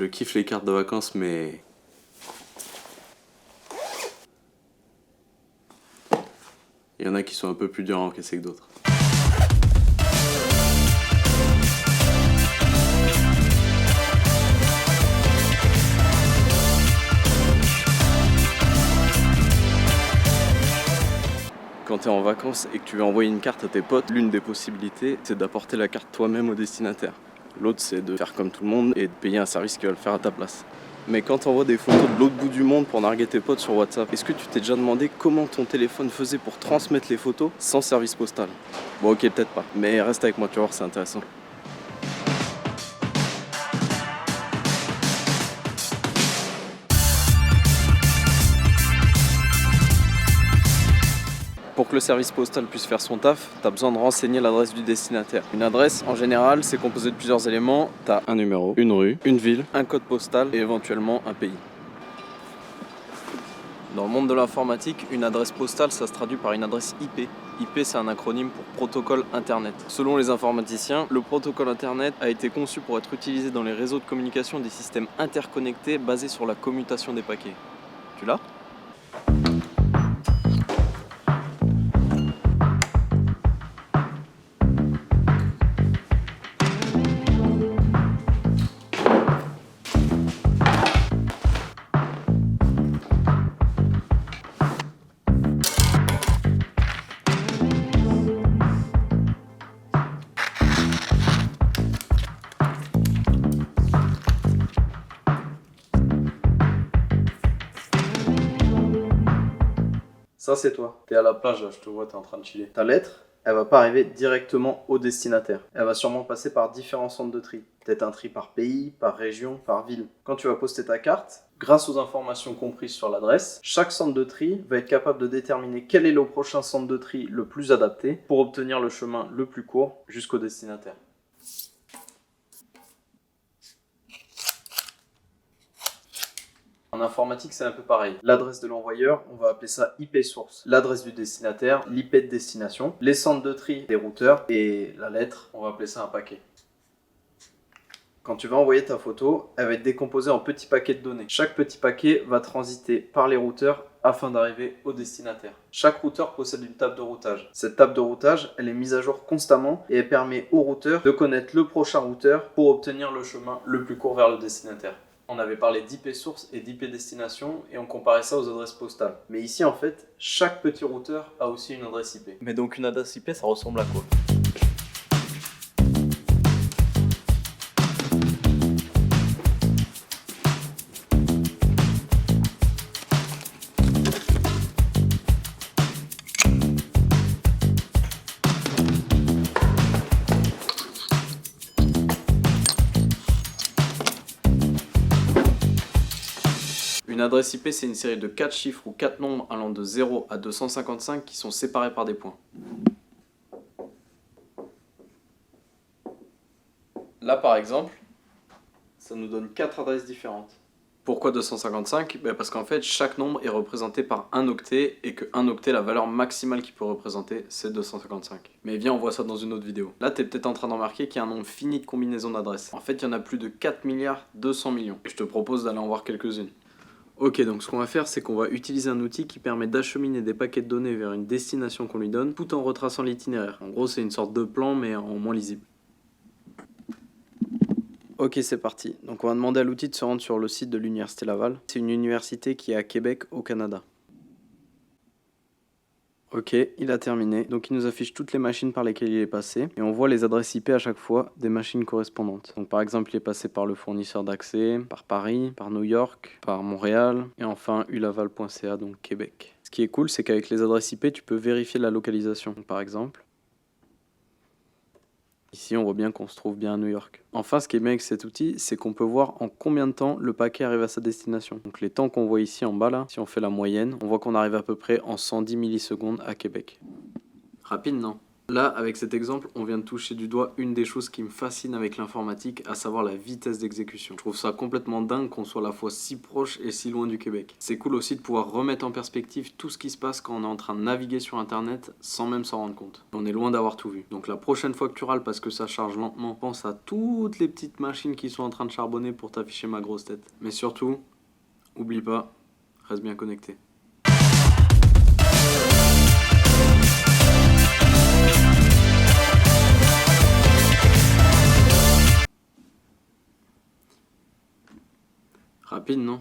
Je kiffe les cartes de vacances, mais... il y en a qui sont un peu plus durs à encaisser que d'autres. Quand tu es en vacances et que tu veux envoyer une carte à tes potes, l'une des possibilités, c'est d'apporter la carte toi-même au destinataire. L'autre, c'est de faire comme tout le monde et de payer un service qui va le faire à ta place. Mais quand tu envoies des photos de l'autre bout du monde pour narguer tes potes sur WhatsApp, est-ce que tu t'es déjà demandé comment ton téléphone faisait pour transmettre les photos sans service postal? Bon, ok, peut-être pas, mais reste avec moi, tu vas voir, c'est intéressant. Pour que le service postal puisse faire son taf, tu as besoin de renseigner l'adresse du destinataire. Une adresse, en général, c'est composé de plusieurs éléments. Tu as un numéro, une rue, une ville, un code postal et éventuellement un pays. Dans le monde de l'informatique, une adresse postale, ça se traduit par une adresse IP. IP, c'est un acronyme pour protocole Internet. Selon les informaticiens, le protocole Internet a été conçu pour être utilisé dans les réseaux de communication des systèmes interconnectés basés sur la commutation des paquets. Tu l'as ? Ça c'est toi, t'es à la plage là, je te vois, t'es en train de chiller. Ta lettre, elle va pas arriver directement au destinataire. Elle va sûrement passer par différents centres de tri. Peut-être un tri par pays, par région, par ville. Quand tu vas poster ta carte, grâce aux informations comprises sur l'adresse, chaque centre de tri va être capable de déterminer quel est le prochain centre de tri le plus adapté pour obtenir le chemin le plus court jusqu'au destinataire. En informatique, c'est un peu pareil. L'adresse de l'envoyeur, on va appeler ça IP source. L'adresse du destinataire, l'IP de destination. Les centres de tri des routeurs et la lettre, on va appeler ça un paquet. Quand tu vas envoyer ta photo, elle va être décomposée en petits paquets de données. Chaque petit paquet va transiter par les routeurs afin d'arriver au destinataire. Chaque routeur possède une table de routage. Cette table de routage, elle est mise à jour constamment et elle permet au routeur de connaître le prochain routeur pour obtenir le chemin le plus court vers le destinataire. On avait parlé d'IP source et d'IP destination et on comparait ça aux adresses postales. Mais ici, en fait, chaque petit routeur a aussi une adresse IP. Mais donc une adresse IP, ça ressemble à quoi ? Une adresse IP, c'est une série de 4 chiffres ou 4 nombres allant de 0 à 255 qui sont séparés par des points. Là, par exemple, ça nous donne 4 adresses différentes. Pourquoi 255 ? Parce qu'en fait, chaque nombre est représenté par un octet et que 1 octet, la valeur maximale qu'il peut représenter, c'est 255. Mais viens, on voit ça dans une autre vidéo. Là, tu es peut-être en train d'en remarquer qu'il y a un nombre fini de combinaisons d'adresses. En fait, il y en a plus de 4 milliards 200 millions. Et je te propose d'aller en voir quelques-unes. Ok, donc ce qu'on va faire, c'est qu'on va utiliser un outil qui permet d'acheminer des paquets de données vers une destination qu'on lui donne, tout en retraçant l'itinéraire. En gros, c'est une sorte de plan, mais en moins lisible. Ok, c'est parti. Donc on va demander à l'outil de se rendre sur le site de l'Université Laval. C'est une université qui est à Québec, au Canada. Ok, il a terminé. Donc il nous affiche toutes les machines par lesquelles il est passé. Et on voit les adresses IP à chaque fois des machines correspondantes. Donc par exemple, il est passé par le fournisseur d'accès, par Paris, par New York, par Montréal, et enfin ulaval.ca, donc Québec. Ce qui est cool, c'est qu'avec les adresses IP, tu peux vérifier la localisation. Donc, par exemple, ici, on voit bien qu'on se trouve bien à New York. Enfin, ce qui est bien avec cet outil, c'est qu'on peut voir en combien de temps le paquet arrive à sa destination. Donc les temps qu'on voit ici en bas, là, si on fait la moyenne, on voit qu'on arrive à peu près en 110 millisecondes à Québec. Rapide, non ? Là, avec cet exemple, on vient de toucher du doigt une des choses qui me fascine avec l'informatique, à savoir la vitesse d'exécution. Je trouve ça complètement dingue qu'on soit à la fois si proche et si loin du Québec. C'est cool aussi de pouvoir remettre en perspective tout ce qui se passe quand on est en train de naviguer sur internet sans même s'en rendre compte. On est loin d'avoir tout vu. Donc la prochaine fois que tu râles parce que ça charge lentement, pense à toutes les petites machines qui sont en train de charbonner pour t'afficher ma grosse tête. Mais surtout, oublie pas, reste bien connecté. Rapide, non?